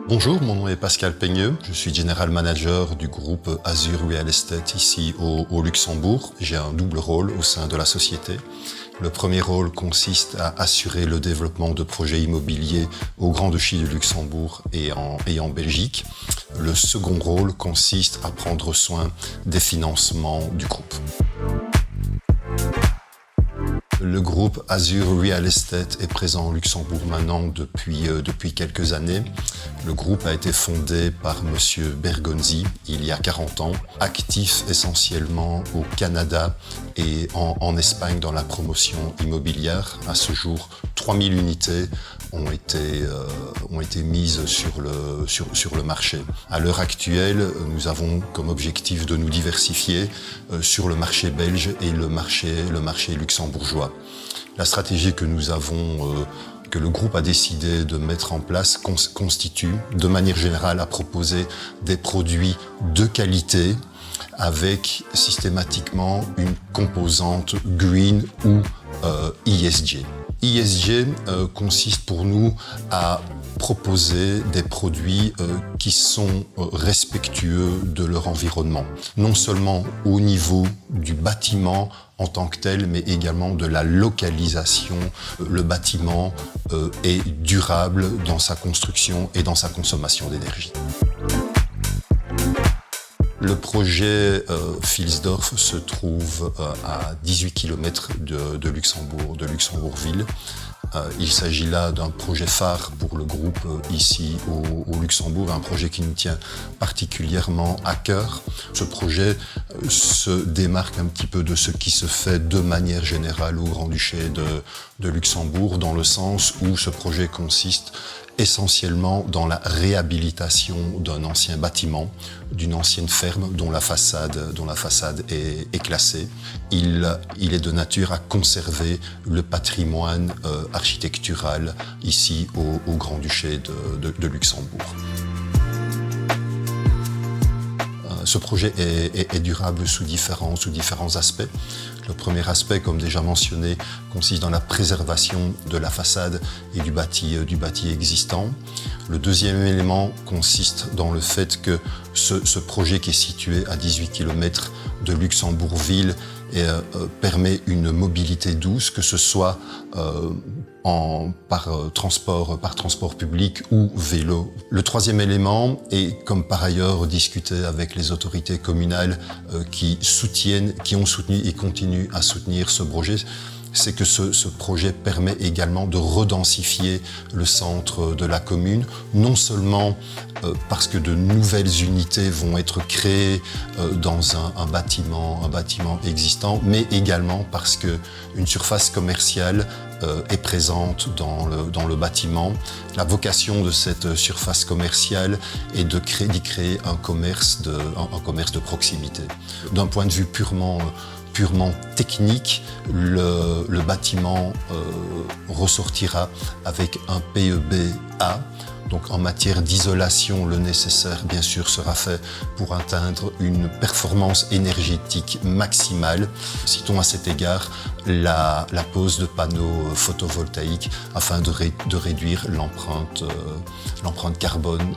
Bonjour, mon nom est Pascal Peigneux. Je suis General Manager du groupe Azur Real Estate ici au Luxembourg. J'ai un double rôle au sein de la société. Le premier rôle consiste à assurer le développement de projets immobiliers au Grand Duché du Luxembourg et en Belgique. Le second rôle consiste à prendre soin des financements du groupe. Le groupe Azur Real Estate est présent au Luxembourg maintenant depuis quelques années. Le groupe a été fondé par M. Bergonzi il y a 40 ans, actif essentiellement au Canada et en Espagne dans la promotion immobilière. À ce jour, 3000 unités ont été mises sur le marché. À l'heure actuelle, nous avons comme objectif de nous diversifier sur le marché belge et le marché luxembourgeois. La stratégie que le groupe a décidé de mettre en place constitue de manière générale à proposer des produits de qualité avec systématiquement une composante green ou ESG. ESG consiste pour nous à proposer des produits qui sont respectueux de leur environnement, non seulement au niveau du bâtiment en tant que tel, mais également de la localisation. Le bâtiment est durable dans sa construction et dans sa consommation d'énergie. Le projet Vilsdorf se trouve à 18 km de Luxembourg-Ville. Il s'agit là d'un projet phare pour le groupe ici au Luxembourg, un projet qui nous tient particulièrement à cœur. Ce projet se démarque un petit peu de ce qui se fait de manière générale au Grand-Duché de Luxembourg, dans le sens où ce projet consiste essentiellement dans la réhabilitation d'un ancien bâtiment, d'une ancienne ferme dont la façade est classée. Il est de nature à conserver le patrimoine architectural ici au Grand-Duché de Luxembourg. Ce projet est durable sous différents aspects. Le premier aspect, comme déjà mentionné, consiste dans la préservation de la façade et du bâti existant. Le deuxième élément consiste dans le fait que ce projet qui est situé à 18 km de Luxembourg-Ville permet une mobilité douce, que ce soit par transport public ou vélo. Le troisième élément est, comme par ailleurs discuté avec les autorités communales qui ont soutenu et continuent à soutenir ce projet, c'est que ce projet permet également de redensifier le centre de la commune, non seulement parce que de nouvelles unités vont être créées dans un bâtiment existant, mais également parce qu'une surface commerciale est présente dans le bâtiment. La vocation de cette surface commerciale est d'y créer un commerce de proximité. D'un point de vue purement technique, le bâtiment ressortira avec un PEB A. Donc en matière d'isolation, le nécessaire bien sûr sera fait pour atteindre une performance énergétique maximale. Citons à cet égard la pose de panneaux photovoltaïques afin de réduire l'empreinte carbone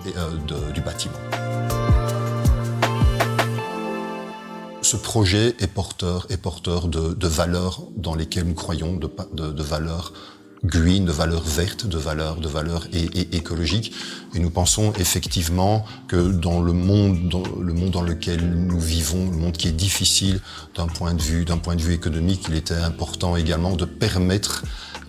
du bâtiment. Ce projet est porteur de valeurs dans lesquelles nous croyons, de valeurs green, de valeurs vertes, de valeurs écologiques. Et nous pensons effectivement que dans le monde dans lequel nous vivons, le monde qui est difficile d'un point de vue économique, il était important également de permettre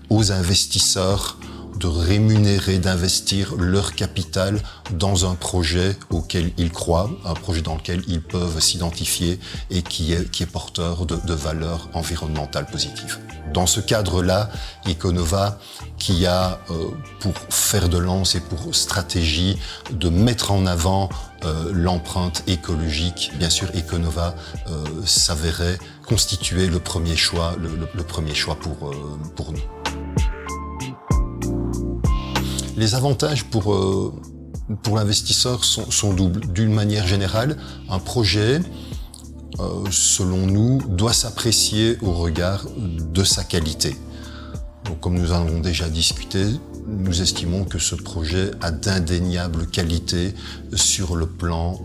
aux investisseurs de rémunérer, d'investir leur capital dans un projet auquel ils croient, un projet dans lequel ils peuvent s'identifier et qui est porteur de valeurs environnementales positives. Dans ce cadre-là, Econova, qui a pour fer de lance et pour stratégie de mettre en avant l'empreinte écologique, bien sûr Econova s'avérait constituer le premier choix pour nous. Les avantages pour l'investisseur sont doubles. D'une manière générale, un projet, selon nous, doit s'apprécier au regard de sa qualité. Donc, comme nous en avons déjà discuté, nous estimons que ce projet a d'indéniables qualités sur le plan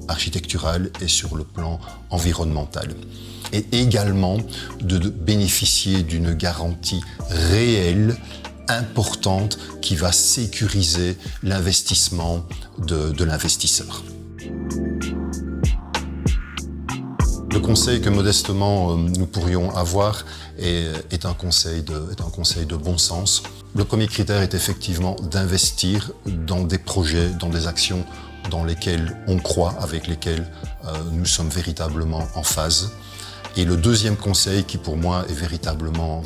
architectural et sur le plan environnemental. Et également de bénéficier d'une garantie réelle, importante, qui va sécuriser l'investissement de l'investisseur. Le conseil que modestement nous pourrions avoir est un conseil de bon sens. Le premier critère est effectivement d'investir dans des projets, dans des actions dans lesquelles on croit, avec lesquelles nous sommes véritablement en phase. Et le deuxième conseil qui pour moi est véritablement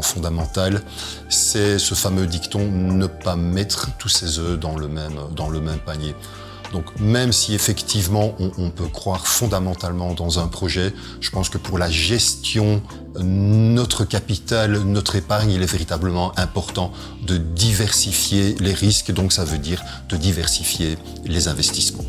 fondamental, c'est ce fameux dicton « ne pas mettre tous ses œufs dans le même panier ». Donc même si effectivement on peut croire fondamentalement dans un projet, je pense que pour la gestion, notre capital, notre épargne, il est véritablement important de diversifier les risques, donc ça veut dire de diversifier les investissements.